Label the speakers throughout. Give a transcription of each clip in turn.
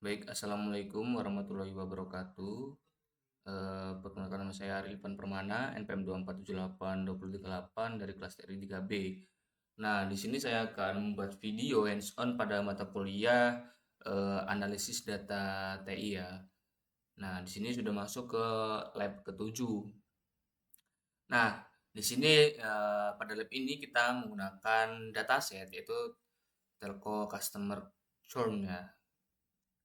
Speaker 1: Baik, assalamualaikum warahmatullahi wabarakatuh. Perkenalkan nama saya Arifan Permana, NPM 2478238 dari kelas TRI 3B. Nah, di sini saya akan membuat video hands-on pada mata kuliah analisis data TI ya. Nah, di sini sudah masuk ke lab ke-7. Nah, di sini pada lab ini kita menggunakan dataset yaitu telco customer churn ya.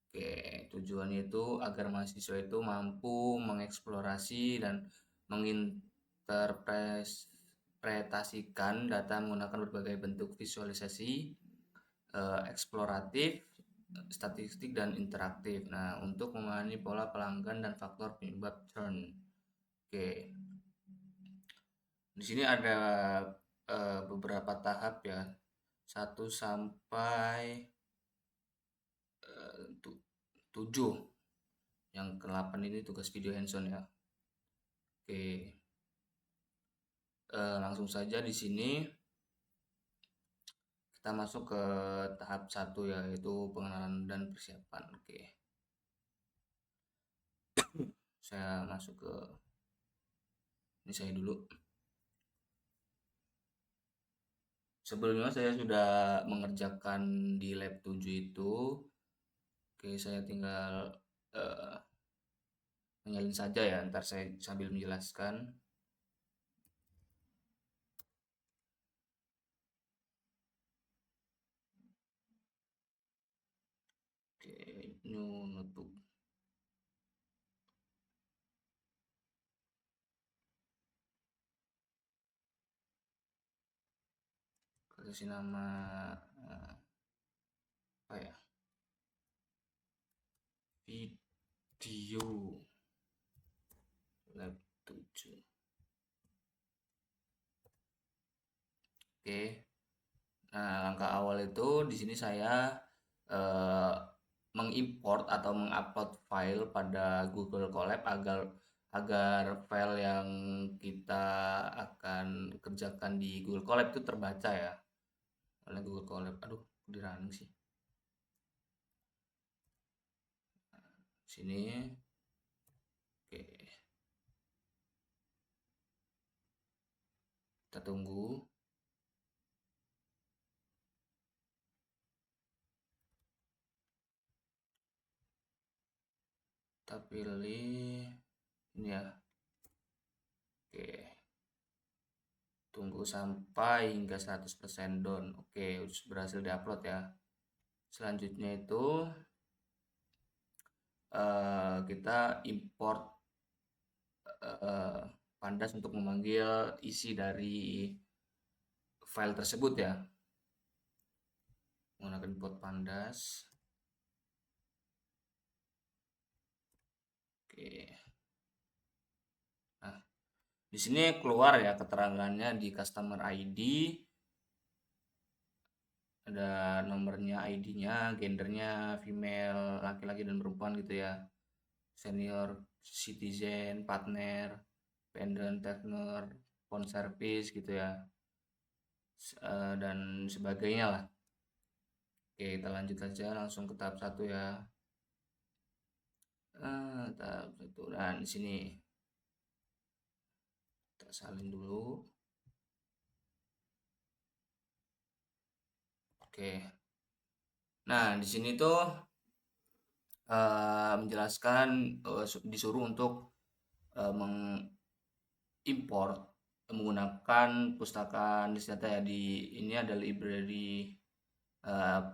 Speaker 1: Oke, tujuannya itu agar mahasiswa itu mampu mengeksplorasi dan menginterpretasikan data menggunakan berbagai bentuk visualisasi, eksploratif, statistik, dan interaktif. Nah, untuk memahami pola pelanggan dan faktor penyebab churn. Oke, di sini ada beberapa tahap ya, 1 sampai 7. Yang ke-8 ini tugas video hands-on ya. Oke, langsung saja di sini kita masuk ke tahap 1 ya, yaitu pengenalan dan persiapan. Oke, saya masuk ke ini saya dulu. Sebelumnya saya sudah mengerjakan di lab 7 itu. Oke, saya tinggal eh, menyalin saja ya, ntar saya sambil menjelaskan. Oke, new notebook. Kasih nama apa ya? Video lab 7. Oke. Nah, langkah awal itu di sini saya eh, mengimport atau mengupload file pada Google Colab agar agar file yang kita akan kerjakan di Google Colab itu terbaca ya oleh Google Colab. Aduh, di running sih. Sini. Oke, kita tunggu. Kita pilih ini ya. Oke. Tunggu sampai hingga 100% down. Oke, berhasil diupload ya. Selanjutnya itu kita import Pandas untuk memanggil isi dari file tersebut ya. Menggunakan import Pandas. Oke. Nah, di sini keluar ya keterangannya di customer ID. Ada nomornya, ID-nya, gendernya, female, laki-laki dan perempuan gitu ya. Senior citizen, partner, dependent, partner, phone service gitu ya. Dan sebagainya lah. Oke, kita lanjut aja langsung ke tahap 1 ya. Tahap 1. Dan di sini kita salin dulu. Oke. Nah, di sini tuh menjelaskan disuruh untuk mengimport menggunakan pustaka data ya. Di ini ada library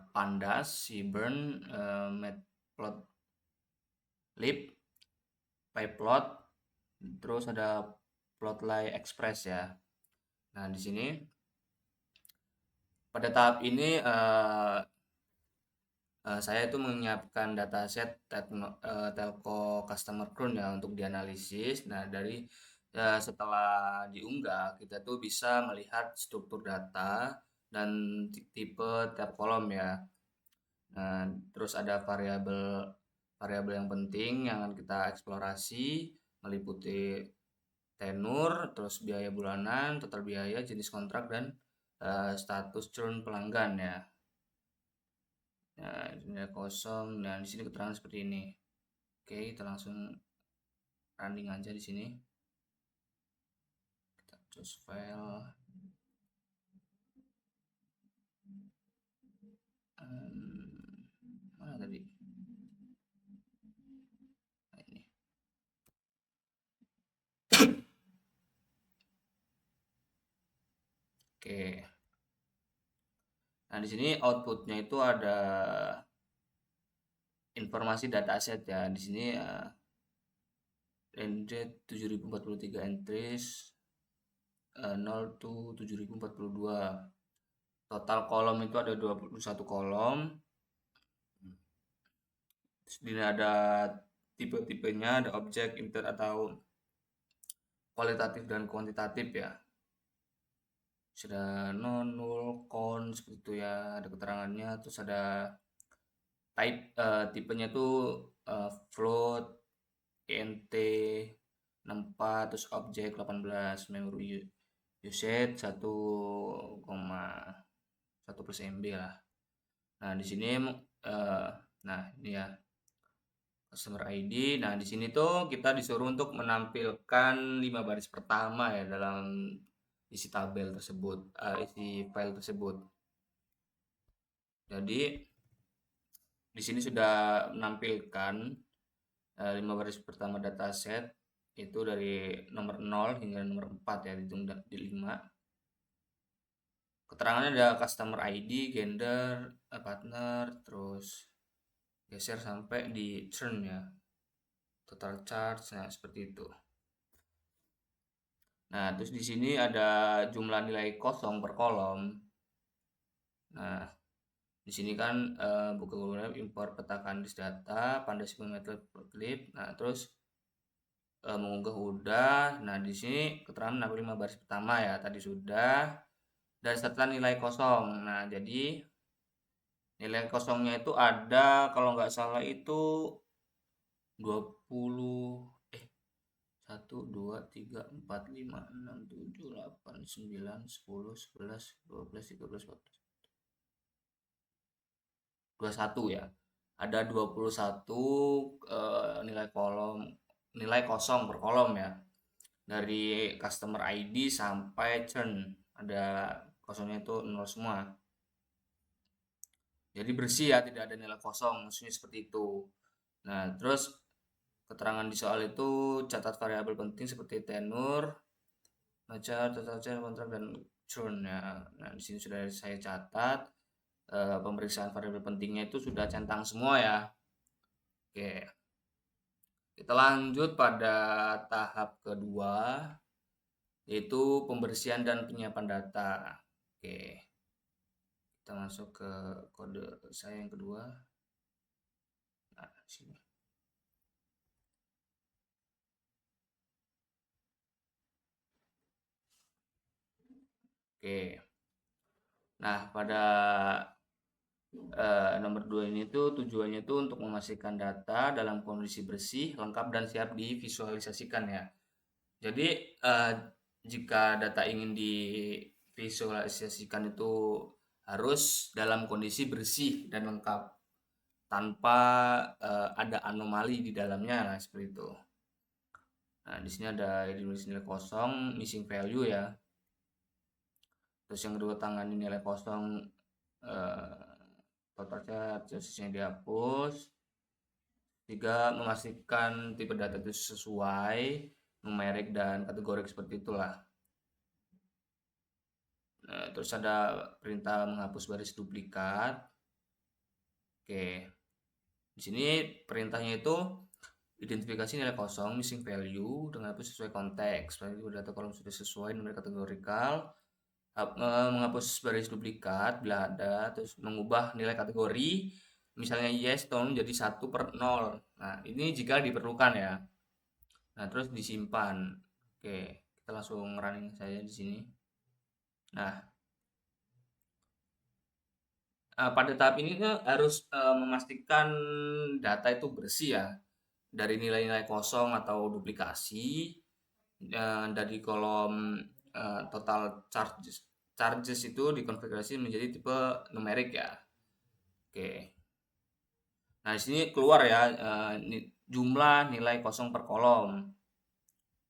Speaker 1: Pandas, Seaborn, Matplotlib, Pyplot, terus ada Plotly Express ya. Nah, di sini pada tahap ini saya itu menyiapkan dataset telco customer churn ya untuk dianalisis. Nah, setelah diunggah kita tuh bisa melihat struktur data dan tipe tiap kolom ya. Nah, terus ada variabel variabel yang penting yang akan kita eksplorasi meliputi tenur, terus biaya bulanan, total biaya, jenis kontrak dan status churn pelanggan ya. Nah, nilai kosong. Nah, di sini keterangan seperti ini. Oke, kita langsung running aja di sini. Kita choose file. Mana tadi? Nah, ini. Oke. Nah, di sini outputnya itu ada informasi dataset ya. Di sini range 7043 entries, 0 to 7042. Total kolom itu ada 21 kolom. Terus di sini ada tipe-tipenya, ada objek, inter atau kualitatif dan kuantitatif ya. Sudah non, null, count seperti itu ya, ada keterangannya. Terus ada type, tipenya tuh float, int 64, terus objek 18, memory usage 1,1 MB lah. Nah, di sini nah ini ya customer ID. Nah, di sini tuh kita disuruh untuk menampilkan 5 baris pertama ya dalam isi tabel tersebut, isi file tersebut. Jadi di sini sudah menampilkan 5 baris pertama dataset itu dari nomor 0 hingga nomor 4 ya, dihitung di 5. Keterangannya ada customer ID, gender, partner, terus geser sampai di churn ya, total charge, nah seperti itu. Nah, terus di sini ada jumlah nilai kosong per kolom. Nah, di sini kan buka Google Drive, import petakan list data, pandai clip. Nah, terus mengunggah udah. Nah, di sini keterangan 65 baris pertama ya, tadi sudah. Dan setelah nilai kosong. Nah, jadi nilai kosongnya itu ada kalau nggak salah itu 20 1 2 3 4 5 6 7 8 9 10 11 12 13 14 21 ya. Ada 21 nilai kolom, nilai kosong per kolom ya. Dari customer ID sampai churn ada kosongnya itu 0 semua. Jadi bersih ya, tidak ada nilai kosong, maksudnya seperti itu. Nah, terus keterangan di soal itu catat variabel penting seperti tenur, baca, total kontrak dan churn ya. Nah, di sini sudah saya catat. Pemeriksaan variabel pentingnya itu sudah centang semua ya. Oke, kita lanjut pada tahap kedua, yaitu pembersihan dan penyiapan data. Oke, kita masuk ke kode saya yang kedua. Nah, sini. Oke. Nah, pada nomor 2 ini tuh tujuannya tuh untuk memastikan data dalam kondisi bersih, lengkap dan siap divisualisasikan ya. Jadi jika data ingin divisualisasikan itu harus dalam kondisi bersih dan lengkap tanpa ada anomali di dalamnya lah seperti itu. Nah, di sini ada nilai kosong, missing value ya. Terus yang kedua tangani nilai kosong, total charge sisanya dihapus. 3. Memastikan tipe data itu sesuai numerik dan kategorik seperti itulah. Nah, terus ada perintah menghapus baris duplikat. Oke, di sini perintahnya itu identifikasi nilai kosong missing value dengan hapus sesuai konteks. Berarti data kolom sudah sesuai numerik kategorikal. Menghapus baris duplikat bila ada, terus mengubah nilai kategori, misalnya yes tolong jadi 1/0. Nah, ini jika diperlukan ya. Nah, terus disimpan. Oke, kita langsung running saja di sini. Nah, pada tahap ini harus memastikan data itu bersih ya dari nilai-nilai kosong atau duplikasi, dari kolom total charges itu dikonfigurasi menjadi tipe numerik ya. Oke. Nah, di sini keluar ya jumlah nilai kosong per kolom.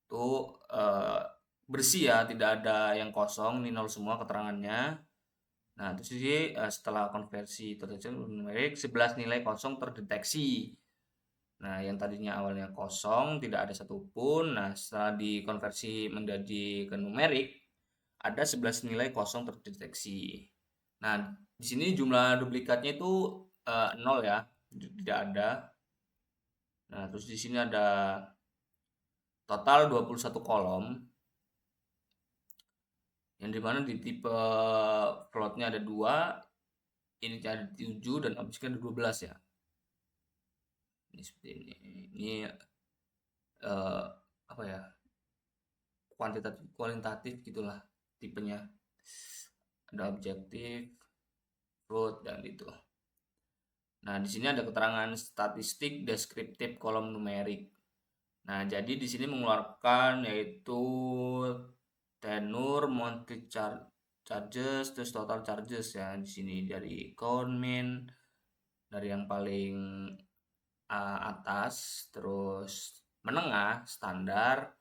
Speaker 1: Tuh bersih ya, tidak ada yang kosong, ini nol semua keterangannya. Nah, terus ini setelah konversi terdeteksi numerik 11 nilai kosong terdeteksi. Nah, yang tadinya awalnya kosong, tidak ada satupun. Nah, setelah dikonversi menjadi ke numerik, ada 11 nilai kosong terdeteksi. Nah, di sini jumlah duplikatnya itu 0 ya, tidak ada. Nah, terus di sini ada total 21 kolom, yang dimana di tipe floatnya ada 2, ini ada 7, dan objeknya ada 12 ya. Ini seperti ini. Ini eh, apa ya? Kualitatif gitulah tipenya. Ada objektif, float, dan itu. Nah, di sini ada keterangan statistik deskriptif kolom numerik. Nah, jadi di sini mengeluarkan yaitu tenor, monthly charges, terus total charges ya di sini dari count min, dari yang paling atas, terus menengah standar,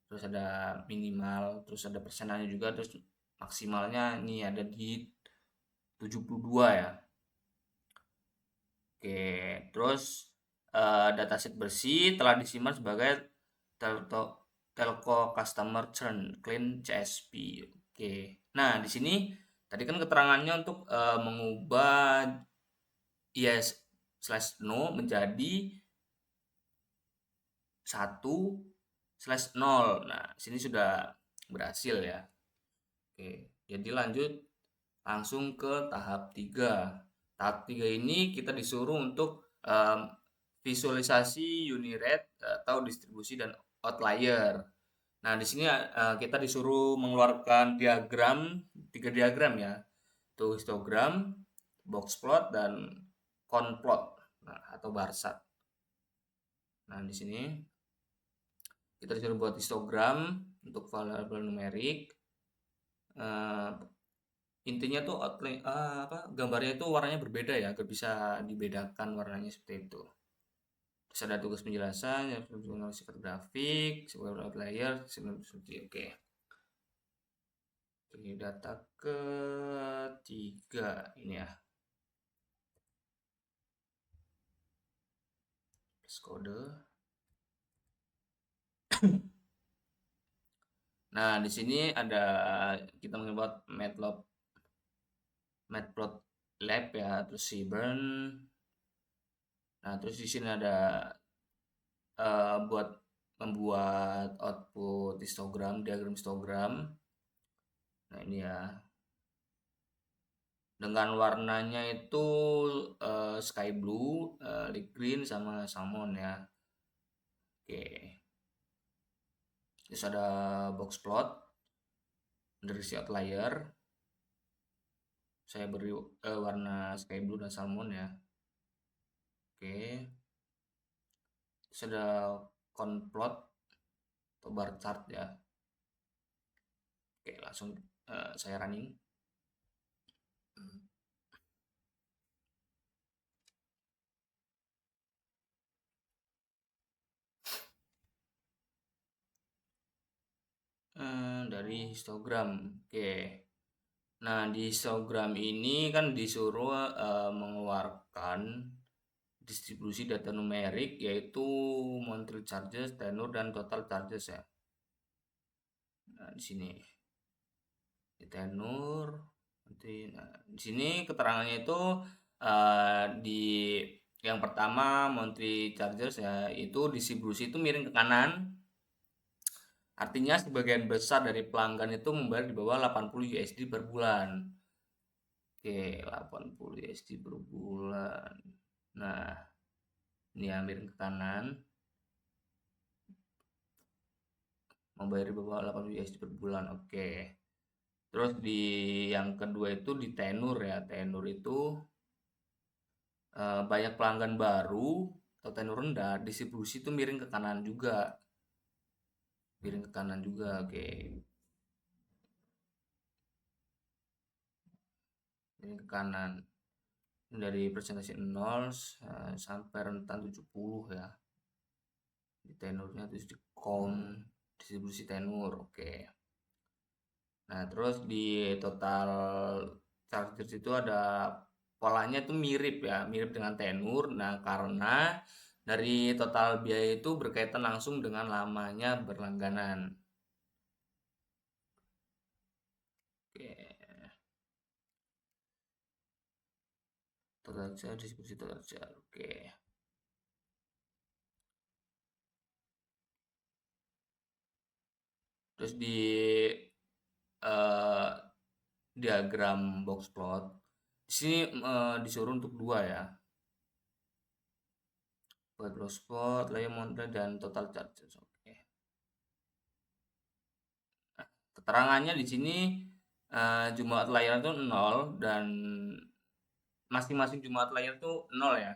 Speaker 1: terus ada minimal, terus ada persenannya juga, terus maksimalnya ini ada di 72 ya. Oke, terus dataset bersih telah disimpan sebagai telco customer churn clean CSP. Oke. Nah, di sini tadi kan keterangannya untuk mengubah yes slash no menjadi 1/0. Nah, sini sudah berhasil ya. Oke, jadi lanjut langsung ke tahap 3. Tahap 3 ini kita disuruh untuk visualisasi unit rate atau distribusi dan outlier. Nah, di sini kita disuruh mengeluarkan diagram, 3 diagram ya. Itu histogram, box plot, dan cone plot. Nah, atau bar chart. Nah, di sini kita disuruh buat histogram untuk variabel numerik. Intinya tuh outline gambarnya itu warnanya berbeda ya, gak bisa dibedakan warnanya seperti itu. Terus ada tugas penjelasan, yang sifat grafik, sebuah outlier, seperti oke. Oke, data ketiga ini ya. Plus kode. Nah, di sini ada kita membuat Matplotlib ya, terus Seaborn. Nah, terus di sini ada buat membuat output histogram, diagram histogram. Nah, ini ya. Dengan warnanya itu sky blue, light green, sama salmon ya. Oke. Terus ada box plot dari si outlier. Saya beri warna sky blue dan salmon ya. Oke. Terus ada cone plot atau bar chart ya. Oke, langsung saya running. Dari histogram. Oke. Nah, di histogram ini kan disuruh mengeluarkan distribusi data numerik yaitu monthly charges, tenor, dan total charges ya. Nah, di sini di tenor nanti. Nah, di sini keterangannya itu di yang pertama monthly charges ya, itu distribusi itu miring ke kanan. Artinya sebagian besar dari pelanggan itu membayar di bawah 80 USD per bulan. Oke, 80 USD per bulan. Nah, ini ya miring ke kanan. Membayar di bawah 80 USD per bulan. Oke. Terus di yang kedua itu di tenor ya. Tenor itu banyak pelanggan baru atau tenor rendah, distribusi itu miring ke kanan juga. Miring ke kanan juga. Oke. Miring ke kanan. dari presentasi 0 sampai rentan 70 ya. Di tenurnya terus di count distribusi tenur. Oke. Nah, terus di total charges itu ada polanya itu mirip ya, mirip dengan tenur. Nah, karena dari total biaya itu berkaitan langsung dengan lamanya berlangganan. Oke. Total charge, distribusi total charge. Oke. Terus di eh, diagram box plot, di sini disuruh untuk dua ya, buat box plot, layer monthly dan total charges. Oke. Nah, keterangannya di sini jumlah outlier itu 0 dan masing-masing jumlah outlier itu 0 ya.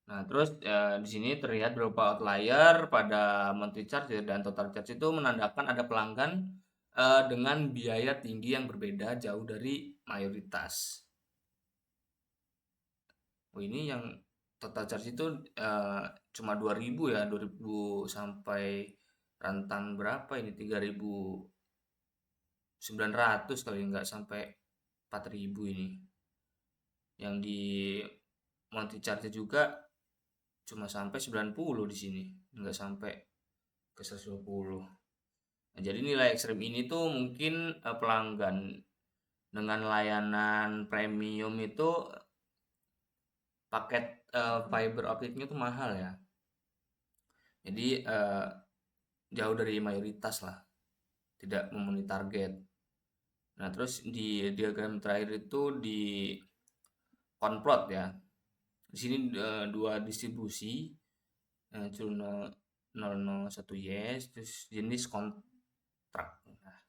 Speaker 1: Nah, terus di sini terlihat beberapa outlier pada monthly charge dan total charge itu menandakan ada pelanggan dengan biaya tinggi yang berbeda jauh dari mayoritas. Oh, ini yang total charge itu cuma 2000 ya, 2000 sampai rentan berapa ini 3900 kali nggak sampai 4000 ini. Yang di monthly charge juga cuma sampai 90 di sini, nggak sampai ke 120. Nah, jadi nilai ekstrim ini tuh mungkin pelanggan dengan layanan premium itu paket fiber optiknya tuh mahal ya. Jadi jauh dari mayoritas lah, tidak memenuhi target. Nah, terus di diagram terakhir itu di konplot ya. Di sini dua distribusi Juno 001 yes, terus jenis kontrak. Nah,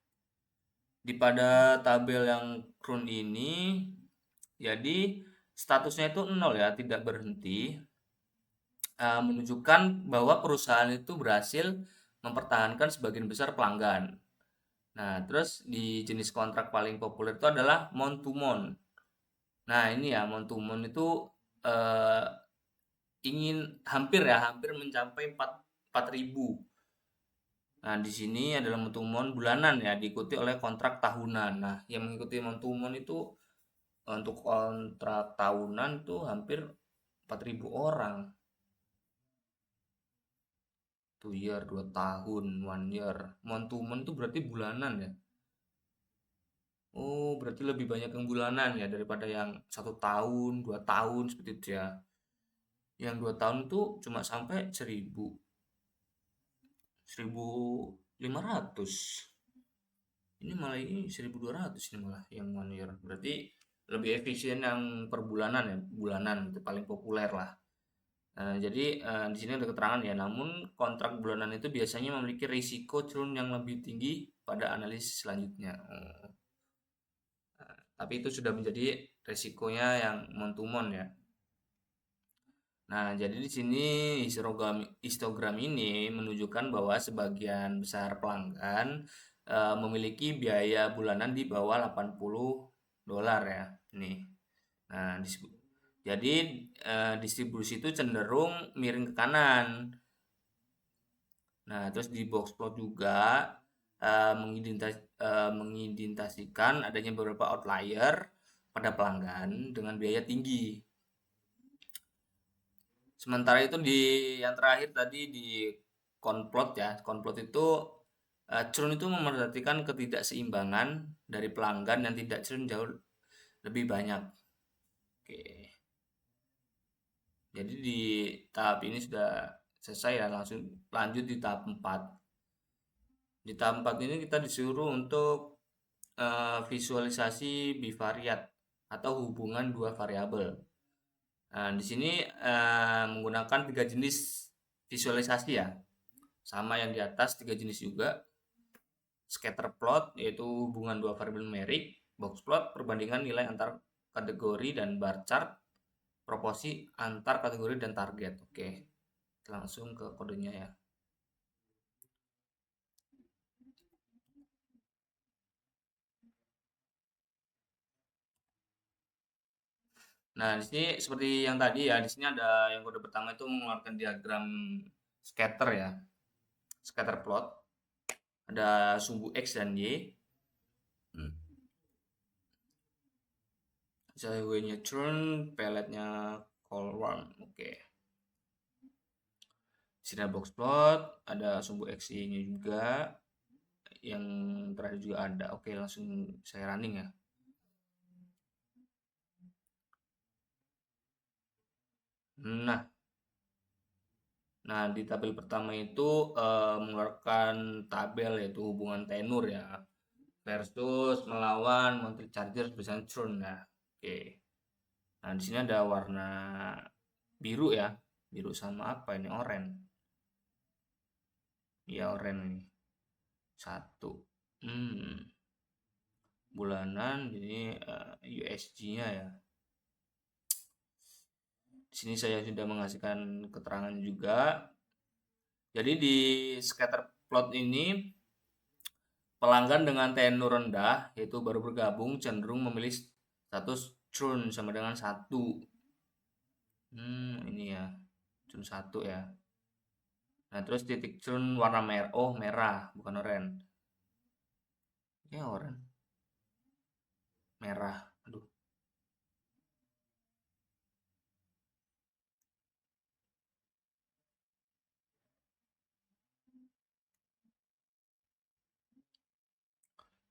Speaker 1: di pada tabel yang run ini, jadi statusnya itu 0 ya, tidak berhenti, menunjukkan bahwa perusahaan itu berhasil mempertahankan sebagian besar pelanggan. Nah, terus di jenis kontrak paling populer itu adalah month to month. Nah, ini ya month to month itu eh, ingin hampir ya, hampir mencapai 4.000. Nah, di sini adalah month to month bulanan ya, diikuti oleh kontrak tahunan. Nah, yang mengikuti month to month itu untuk kontrak tahunan tuh hampir 4.000 orang. 2 year, 2 tahun, 1 year. Month to month itu berarti bulanan ya. Oh, berarti lebih banyak yang bulanan ya daripada yang 1 tahun, 2 tahun seperti itu ya. Yang 2 tahun tuh cuma sampai 1.500. Ini malah ini 1.200 ini malah yang 1 year. Berarti lebih efisien yang per bulanan ya, bulanan itu paling populer lah. Jadi di sini ada keterangan ya, namun kontrak bulanan itu biasanya memiliki risiko churn yang lebih tinggi pada analisis selanjutnya. Tapi itu sudah menjadi resikonya yang month to month ya. Nah, jadi di sini histogram ini menunjukkan bahwa sebagian besar pelanggan memiliki biaya bulanan di bawah 80 dolar ya. Nih. Nah, jadi distribusi itu cenderung miring ke kanan. Nah, terus di box plot juga mengidentifikasikan adanya beberapa outlier pada pelanggan dengan biaya tinggi. Sementara itu di yang terakhir tadi di konplot ya, konplot itu churn itu memerhatikan ketidakseimbangan dari pelanggan yang tidak churn jauh lebih banyak. Oke. Jadi di tahap ini sudah selesai ya, langsung lanjut di tahap 4. Di tahap 4 ini kita disuruh untuk visualisasi bivariat atau hubungan dua variabel. Nah, di sini menggunakan 3 jenis visualisasi ya. Sama yang di atas 3 jenis juga. Scatter plot yaitu hubungan dua variabel numerik, box plot perbandingan nilai antar kategori dan bar chart proporsi antar kategori dan target. Oke. Langsung ke kodenya ya. Nah, di sini seperti yang tadi ya, di sini ada yang kode pertama itu mengeluarkan diagram scatter ya, scatter plot. Ada sumbu X dan Y. Highway-nya turn, pelletnya call one. Oke. Sini ada box plot, ada sumbu X-nya juga. Yang terakhir juga ada. Oke, langsung saya running ya. Nah, di tabel pertama itu mengeluarkan tabel yaitu hubungan tenur ya versus melawan monthly charger bersama churn ya. Oke. Nah, di sini ada warna biru ya. Biru sama apa ini? Oranye. Iya, oranye ini. Satu. Bulanan jadi USG-nya ya. Di sini saya sudah mengasihkan keterangan juga. Jadi di scatter plot ini pelanggan dengan tenur rendah yaitu baru bergabung cenderung memilih status churn sama dengan satu. Ini ya churn satu ya. Nah terus titik churn warna merah, oh merah bukan oranye. Ya oranye, merah. Aduh.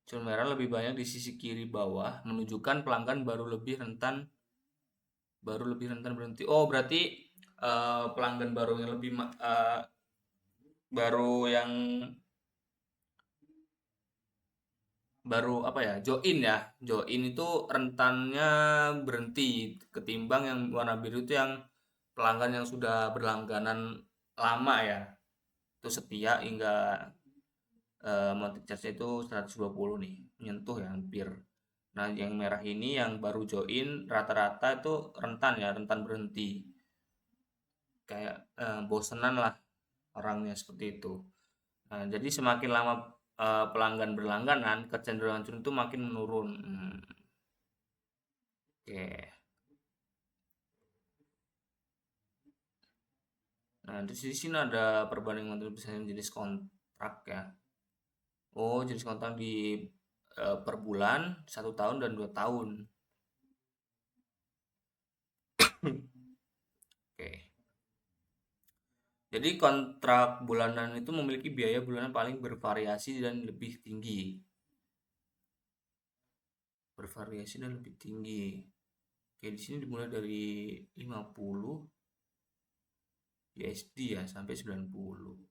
Speaker 1: Churn merah lebih banyak di sisi kiri bawah, menunjukkan pelanggan baru lebih rentan berhenti. Oh, berarti pelanggan baru yang baru yang baru apa ya? Join ya. Join itu rentannya berhenti ketimbang yang warna biru itu yang pelanggan yang sudah berlangganan lama ya. Itu setia hingga monthly charge itu 120 nih, menyentuh ya hampir. Nah, yang merah ini yang baru join rata-rata itu rentan ya, rentan berhenti. Kayak bosenan lah orangnya seperti itu. Nah, jadi semakin lama pelanggan berlangganan, kecenderungan churn itu makin menurun. Oke. Nah, di sini ada perbandingan persen jenis kontrak ya. Oh, jenis kontrak di per bulan, 1 tahun dan 2 tahun. Oke. Jadi kontrak bulanan itu memiliki biaya bulanan paling bervariasi dan lebih tinggi. Bervariasi dan lebih tinggi. Oke, di sini dimulai dari 50 USD ya sampai 90.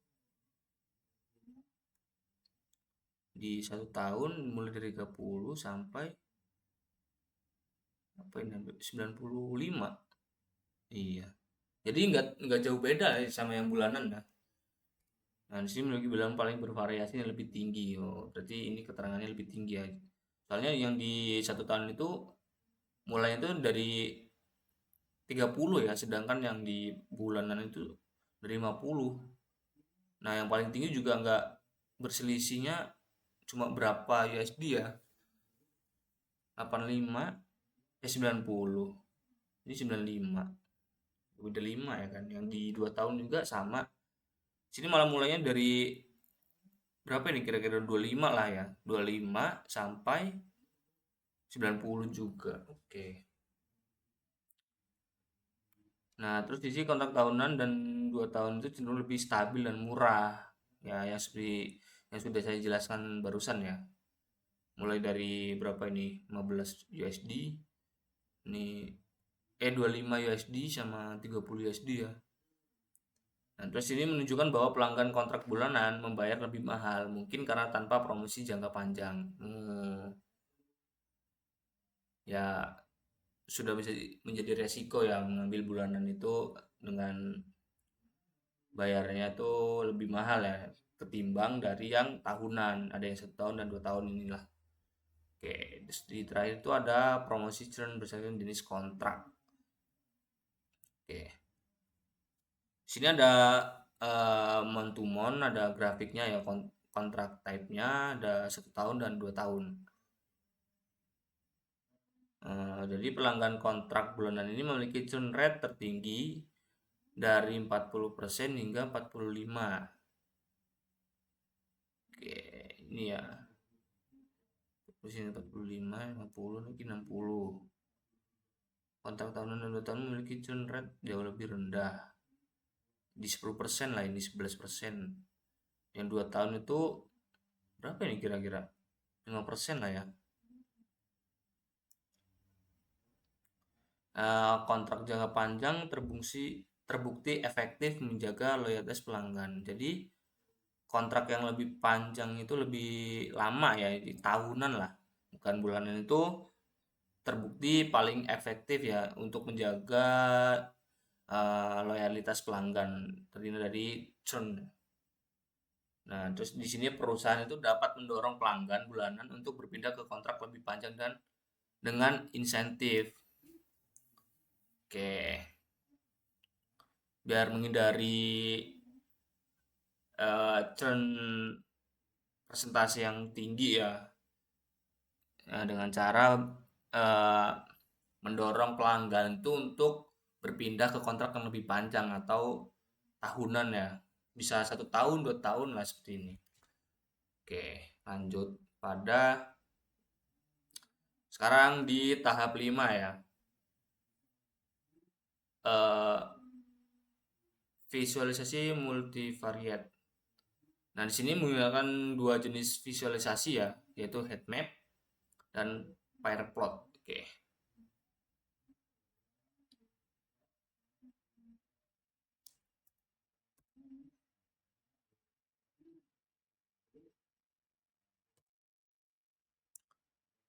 Speaker 1: Di 1 tahun mulai dari 30 sampai apa ini 95. Iya. Jadi nggak jauh beda ya sama yang bulanan ya. Nah, di sini memiliki bilang paling bervariasi yang lebih tinggi. Oh, berarti ini keterangannya lebih tinggi ya. Soalnya yang di 1 tahun itu mulai itu dari 30 ya, sedangkan yang di bulanan itu dari 50. Nah, yang paling tinggi juga nggak berselisihnya cuma berapa USD ya? 85 90. Ini 95. Udah 5 ya kan. Yang di 2 tahun juga sama. Sini malah mulainya dari berapa ini kira-kira 25 lah ya. 25 sampai 90 juga. Oke. Nah, terus di sini kontrak tahunan dan 2 tahun itu cenderung lebih stabil dan murah. Ya, yang seperti yang sudah saya jelaskan barusan ya. Mulai dari berapa ini? 15 USD. Ini 25 USD sama 30 USD ya. Nah, terus ini menunjukkan bahwa pelanggan kontrak bulanan membayar lebih mahal, mungkin karena tanpa promosi jangka panjang. Ya, sudah bisa menjadi resiko ya mengambil bulanan itu dengan bayarnya itu lebih mahal ya ketimbang dari yang tahunan. Ada yang 1 tahun dan 2 tahun inilah. Oke, terus di terakhir itu ada promosi churn berdasarkan jenis kontrak. Oke, sini ada month to month, ada grafiknya ya kontrak type-nya ada 1 tahun dan 2 tahun. Jadi pelanggan kontrak bulanan ini memiliki churn rate tertinggi dari 40% hingga 45%. Oke, ini ya. Di sini 45, 50, lagi 60. Kontrak tahunan dan 2 tahun memiliki churn rate jauh lebih rendah. Di 10% lah ini, 11%. Yang 2 tahun itu berapa ini kira-kira? 5% lah ya. Kontrak jangka panjang terbukti efektif menjaga loyalitas pelanggan. Jadi kontrak yang lebih panjang itu lebih lama ya, di tahunan lah, bukan bulanan itu terbukti paling efektif ya untuk menjaga loyalitas pelanggan terdiri dari churn. Nah, terus di sini perusahaan itu dapat mendorong pelanggan bulanan untuk berpindah ke kontrak lebih panjang dan dengan insentif. Oke, biar menghindari churn persentase yang tinggi ya, dengan cara eh, mendorong pelanggan itu untuk berpindah ke kontrak yang lebih panjang atau tahunan ya, bisa 1 tahun 2 tahun lah seperti ini. Oke, lanjut pada sekarang di tahap 5 ya. eh, Visualisasi multivariate. Nah, di sini menggunakan dua jenis visualisasi ya, yaitu heat map dan pie plot. Oke.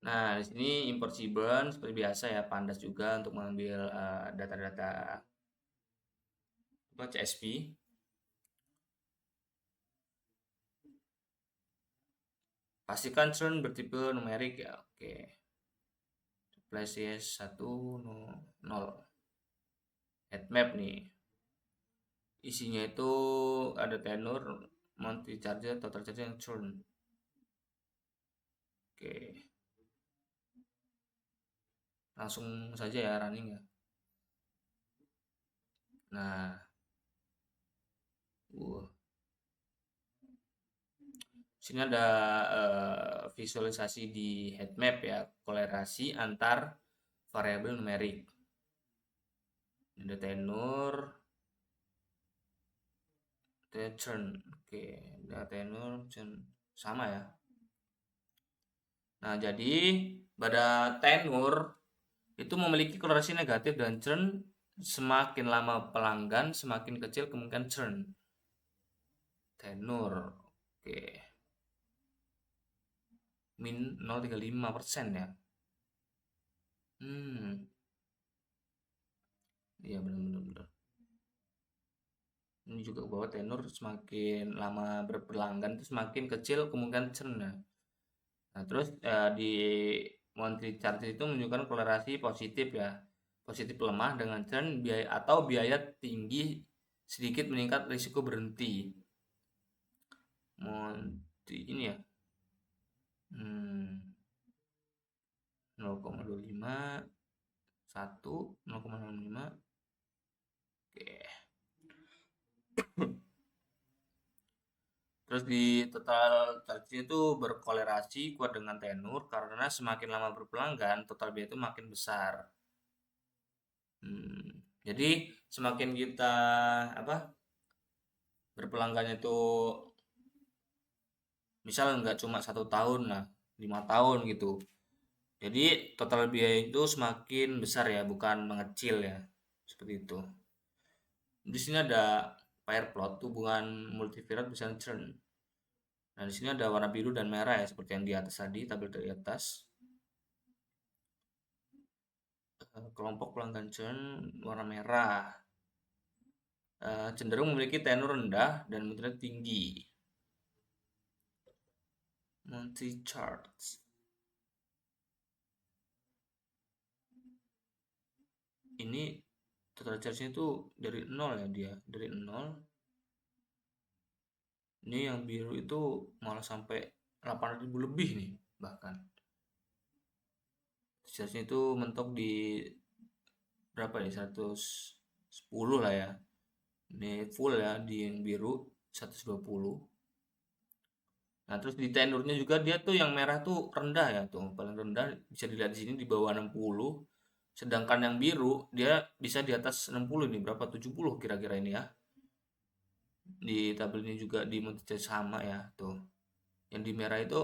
Speaker 1: Nah, di sini import Seaborn seperti biasa ya, Pandas juga untuk mengambil data-data CSV. Pastikan churn bertipe numerik ya. Oke. Replace yes 1 0. Heat map nih. Isinya itu ada tenor, monthly charge, total charge, yang churn. Oke. Langsung saja ya running ya. Nah, sini ada visualisasi di heat map ya, kolerasi antar variabel numerik. Ada tenor, churn. Oke, ada tenor, churn, sama ya. Nah, jadi pada tenor itu memiliki kolerasi negatif dan churn. Semakin lama pelanggan, semakin kecil kemungkinan churn. Tenor, oke, min 0,35% ya. Iya benar-benar. Ini juga bahwa tenor semakin lama berpelanggan itu semakin kecil kemungkinan churn ya. Nah, terus di monthly chart itu menunjukkan kolerasi positif ya. Positif lemah dengan churn biaya atau biaya tinggi sedikit meningkat risiko berhenti. Monthly ini ya. 0,25, 1, 0,05. Oke. Terus di total charge itu berkolerasi kuat dengan tenor karena semakin lama berpelanggan, total biaya itu makin besar. Jadi semakin kita apa berpelanggan itu, misal nggak cuma 1 tahun lah, 5 tahun gitu. Jadi total biaya itu semakin besar ya, bukan mengecil ya, seperti itu. Di sini ada pair plot hubungan multivariate bisa churn. Nah, di sini ada warna biru dan merah ya, seperti yang di atas tadi, tabel di atas. Kelompok pelanggan churn warna merah cenderung memiliki tenor rendah dan mutlak tinggi. Monthly charts. Ini total charge-nya itu dari 0 ya dia, dari 0. Ini yang biru itu malah sampai 8.000 lebih nih bahkan. Charge-nya itu mentok di berapa ya, 110 lah ya. Ini full ya, di yang biru 120. Nah, terus di tenurnya juga dia tuh yang merah tuh rendah ya tuh, paling rendah bisa dilihat di sini di bawah 60. Sedangkan yang biru dia bisa di atas 60 ini berapa? 70 kira-kira ini ya. Di tabel ini juga di Monticello sama ya tuh. Yang di merah itu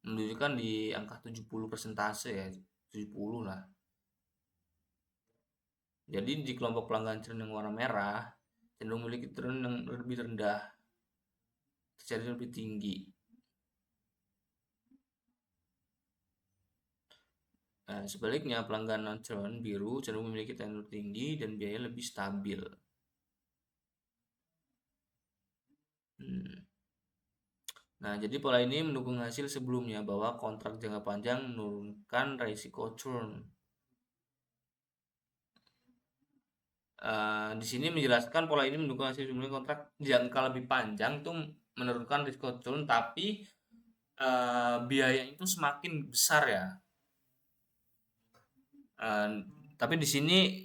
Speaker 1: menunjukkan di angka 70 persentase ya, 70 lah. Jadi di kelompok pelanggan cerun yang warna merah cenderung memiliki cerun yang lebih rendah, terjadi lebih tinggi. Nah, sebaliknya pelanggan non-cerun biru cenderung memiliki tenor tinggi dan biaya lebih stabil. Hmm. Nah, jadi pola ini mendukung hasil sebelumnya bahwa kontrak jangka panjang menurunkan risiko churn. Di sini menjelaskan pola ini mendukung hasil sebelumnya kontrak jangka lebih panjang itu menurunkan risiko churn, tapi biaya itu semakin besar ya. Eh, tapi di sini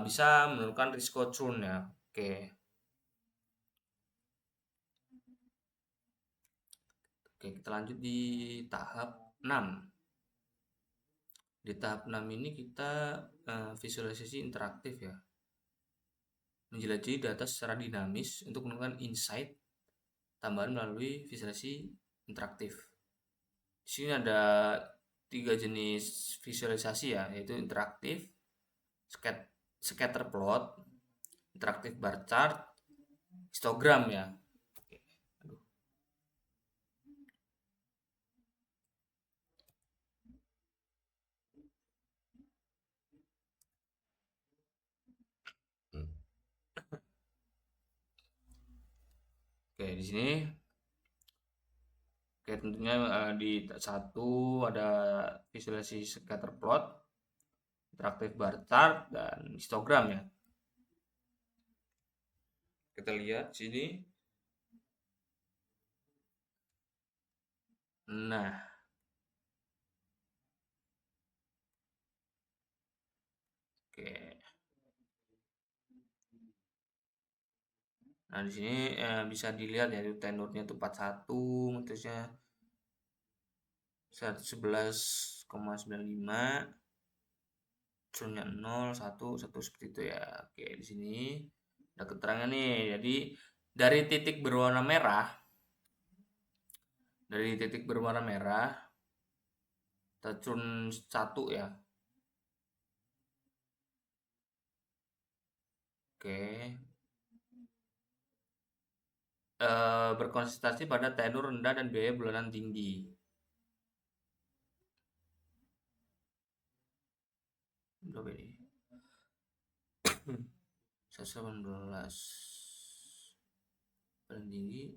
Speaker 1: bisa menurunkan risiko churn ya. Oke. Oke, kita lanjut di tahap 6. Di tahap 6 ini kita visualisasi interaktif ya. Menjelajahi data secara dinamis untuk menemukan insight tambahan melalui visualisasi interaktif. Di sini ada 3 jenis visualisasi ya, yaitu interaktif, scatter plot, interaktif bar chart, histogram ya. Oke, di sini oke tentunya di satu ada visualisasi scatter plot, interaktif bar chart dan histogram ya. Kita lihat sini. Nah, oke. Nah, di sini bisa dilihat ya tenurnya itu 41, terusnya 111,95, curnya 0, 1, 1 seperti itu ya. Oke, di sini ada keterangan nih. Jadi dari titik berwarna merah, kita curun 1 ya. Oke. Berkonsentrasi pada tenur rendah dan biaya bulanan tinggi. Berapa ini? 118 paling tinggi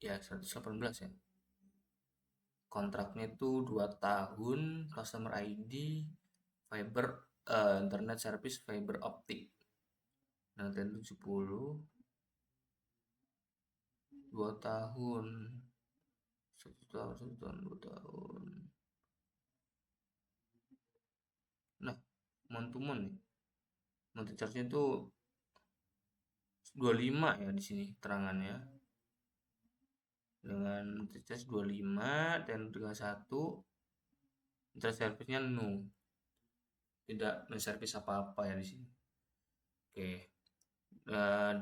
Speaker 1: ya 118 ya. Kontraknya itu 2 tahun, customer ID, fiber, internet service fiber optik. Nah, 70 2 tahun. 1 tahun, 1 tahun, 2 tahun. Nah, month to month nih. Monthly charge-nya itu 25 ya di sini terangannya. Dengan monthly charge 25 dan dengan 1 internet service-nya no. Tidak menservis apa-apa ya di sini. Oke.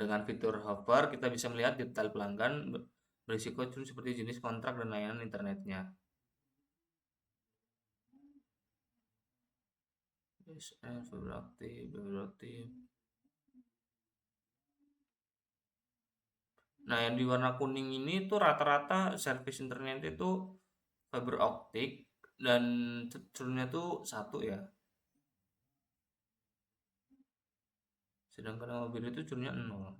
Speaker 1: Dengan fitur hover kita bisa melihat detail pelanggan berisiko seperti jenis kontrak dan layanan internetnya. Fiber aktif. Nah, yang di warna kuning ini tuh rata-rata service internet itu fiber optik dan curunnya tuh 1 ya. Sedangkan yang mobil itu curunnya 0.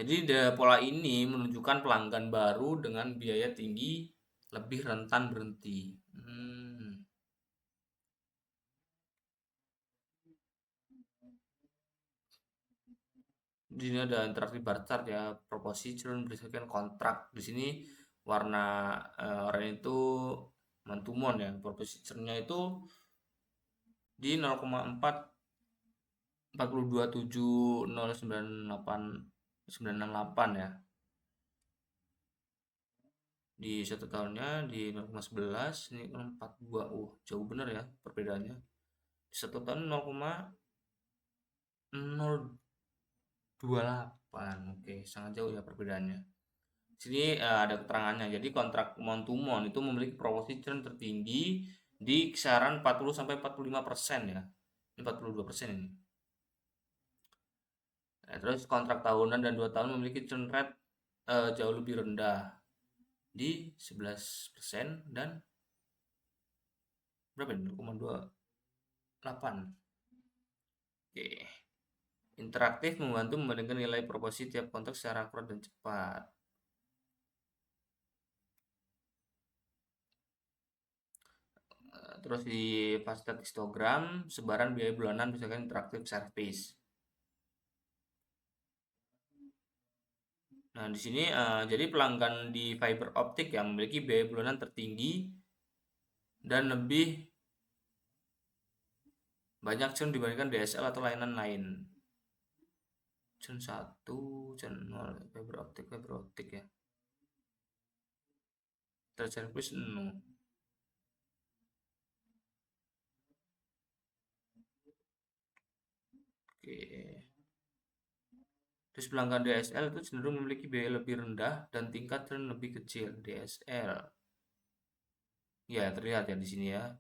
Speaker 1: Jadi pola ini menunjukkan pelanggan baru dengan biaya tinggi lebih rentan berhenti. Di sini ada interaktif bar chart ya, proposisi curun berdasarkan kontrak. Di sini warna oranye itu mantumon ya. Property churn-nya itu di 0,4270968 ya. Di 1 tahunnya di 0,11, ini 0,42. Jauh bener ya perbedaannya. Di 1 tahun 0,028. Oke, sangat jauh ya perbedaannya. Sini ada keterangannya. Jadi kontrak mount to mount itu memiliki proporsi churn tertinggi di kisaran 40 sampai 45% ya. Ini 42% ini. Nah, terus kontrak tahunan dan 2 tahun memiliki churn rate jauh lebih rendah di 11% dan berapa ini? 0,28. Oke. Interaktif membantu membandingkan nilai proporsi tiap kontrak secara akurat dan cepat. Terus di fasilitas histogram, sebaran biaya bulanan misalkan interaktif service. Nah, di sini jadi pelanggan di fiber optik yang memiliki biaya bulanan tertinggi dan lebih banyak churn dibandingkan DSL atau layanan lain. Churn 1, churn 0, fiber optik ya. Terservice 0. Oke. Terus pelanggan DSL itu cenderung memiliki biaya lebih rendah dan tingkat churn lebih kecil. DSL. Ya, terlihat ya di sini ya.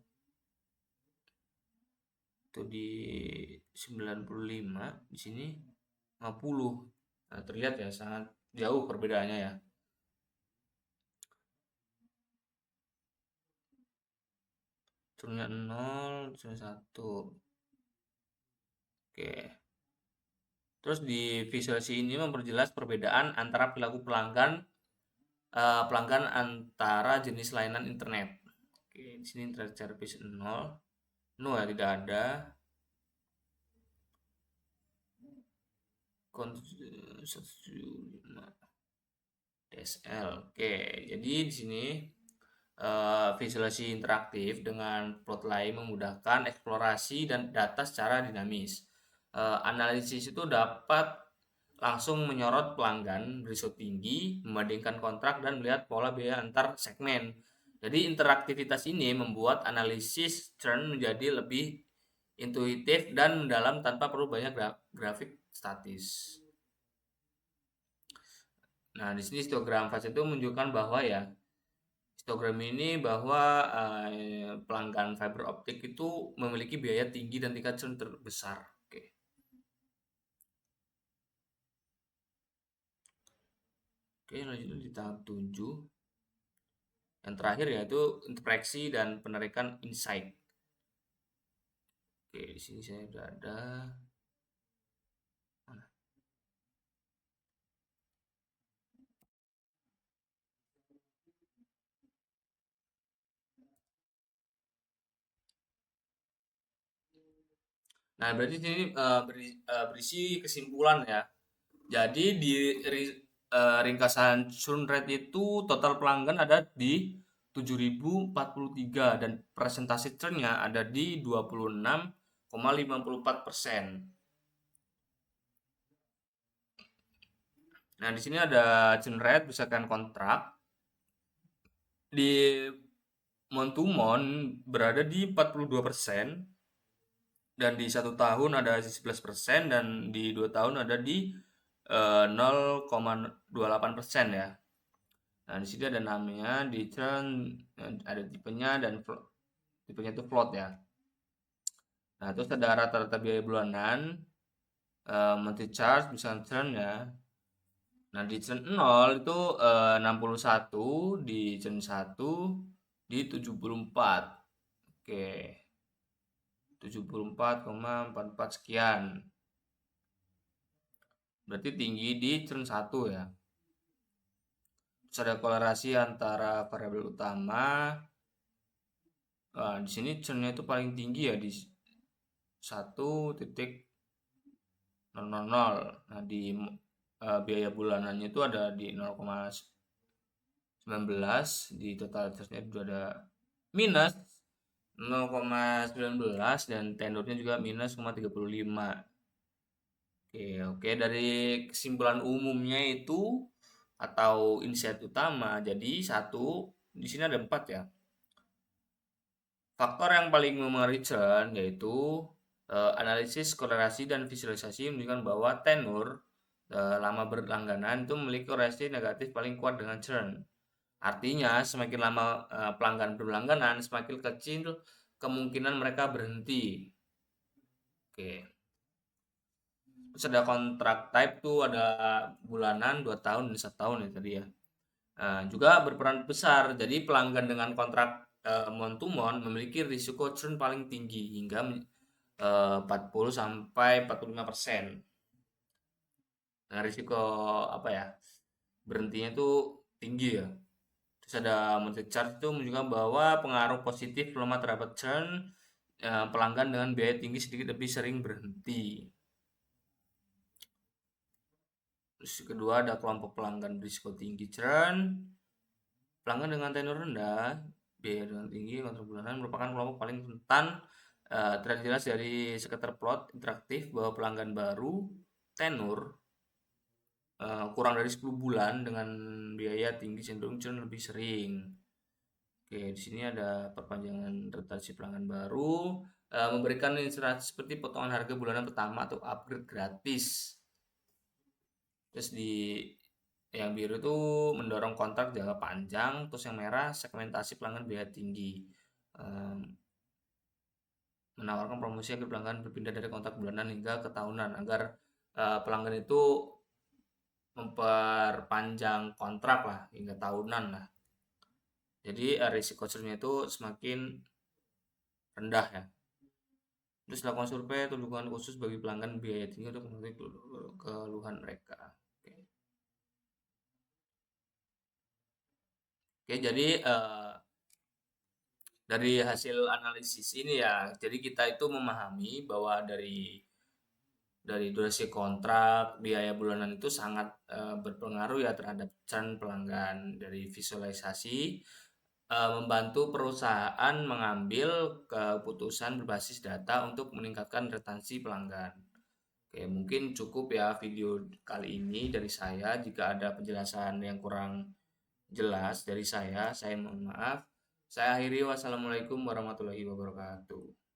Speaker 1: Itu di 95, di sini 50. Nah, terlihat ya sangat jauh perbedaannya ya. Churnnya 0, churn 1. Oke. Terus di visualisasi ini memperjelas perbedaan antara perilaku pelanggan antara jenis layanan internet. Oke, di sini internet service 0. No ya, tidak ada. DSL. Oke, jadi di sini visualisasi interaktif dengan plot lain memudahkan eksplorasi dan data secara dinamis. Analisis itu dapat langsung menyorot pelanggan berisiko tinggi, membandingkan kontrak dan melihat pola biaya antar segmen. Jadi interaktivitas ini membuat analisis churn menjadi lebih intuitif dan mendalam tanpa perlu banyak grafik statis. Nah, di sini histogram fase itu menunjukkan bahwa ya histogram ini bahwa pelanggan fiber optik itu memiliki biaya tinggi dan tingkat churn terbesar. Oke. Oke, lanjut di tahap 7. Yang terakhir yaitu interpreksi dan penarikan insight. Oke, di sini saya sudah ada. Nah, berarti ini berisi kesimpulan ya. Jadi di ringkasan churn rate itu total pelanggan ada di 7.043 dan presentasi churnnya ada di 26,54%. Nah, di sini ada churn rate berdasarkan kontrak. Di month to month berada di 42%. Dan di 1 tahun ada di 11% dan di 2 tahun ada di 0,28% ya. Nah, di sini ada namanya, di churn ada tipenya dan tipenya itu float ya. Nah, terus ada rata-rata biaya bulanan, monthly charge bisa churn ya. Nah, di churn 0 itu 61, di churn 1 di 74. Oke. 74,44 sekian. Berarti tinggi di churn 1 ya. Terus ada kolerasi antara variabel utama. Nah, di sini churnnya itu paling tinggi ya di 1.000. Nah, di biaya bulanannya itu ada di 0,9 19, di totalitasnya itu ada minus 0,19 dan tenornya juga minus 0,35. Oke, dari kesimpulan umumnya itu atau insight utama, jadi satu di sini ada 4 ya. Faktor yang paling memengaruhi churn yaitu analisis korelasi dan visualisasi menunjukkan bahwa tenur lama berlangganan itu memiliki korelasi negatif paling kuat dengan churn. Artinya semakin lama pelanggan berlangganan, semakin kecil kemungkinan mereka berhenti. Oke. Terus ada kontrak type tuh ada bulanan, 2 tahun, dan 1 tahun ya tadi ya. Juga berperan besar. Jadi pelanggan dengan kontrak month to month memiliki risiko churn paling tinggi hingga 40 sampai 45%. Nah, risiko apa ya? Berhentinya itu tinggi ya. Terus ada monthly chart itu menunjukkan bahwa pengaruh positif melemah terhadap churn, pelanggan dengan biaya tinggi sedikit lebih sering berhenti. Terus kedua ada kelompok pelanggan berisiko tinggi churn. Pelanggan dengan tenor rendah, biaya dengan tinggi, kontrak bulanan merupakan kelompok paling rentan. Terlihat jelas dari sekitar plot interaktif bahwa pelanggan baru tenor kurang dari 10 bulan dengan biaya tinggi cenderung churn lebih sering. Oke, di sini ada perpanjangan retensi pelanggan baru, memberikan insight seperti potongan harga bulanan pertama atau upgrade gratis. Terus di yang biru itu mendorong kontrak jangka panjang, terus yang merah segmentasi pelanggan biaya tinggi. Menawarkan promosi agar pelanggan berpindah dari kontrak bulanan hingga ke tahunan agar pelanggan itu memperpanjang kontrak lah hingga tahunan lah. Jadi risiko churnnya itu semakin rendah ya. Terus lakukan survei atau dukungan khusus bagi pelanggan biaya tinggi untuk mengetahui keluhan mereka. Oke, jadi dari hasil analisis ini ya, jadi kita itu memahami bahwa dari durasi kontrak, biaya bulanan itu sangat berpengaruh ya terhadap churn pelanggan. Dari visualisasi membantu perusahaan mengambil keputusan berbasis data untuk meningkatkan retensi pelanggan. Oke, mungkin cukup ya video kali ini dari saya. Jika ada penjelasan yang kurang jelas dari saya mohon maaf. Saya akhiri, wassalamualaikum warahmatullahi wabarakatuh.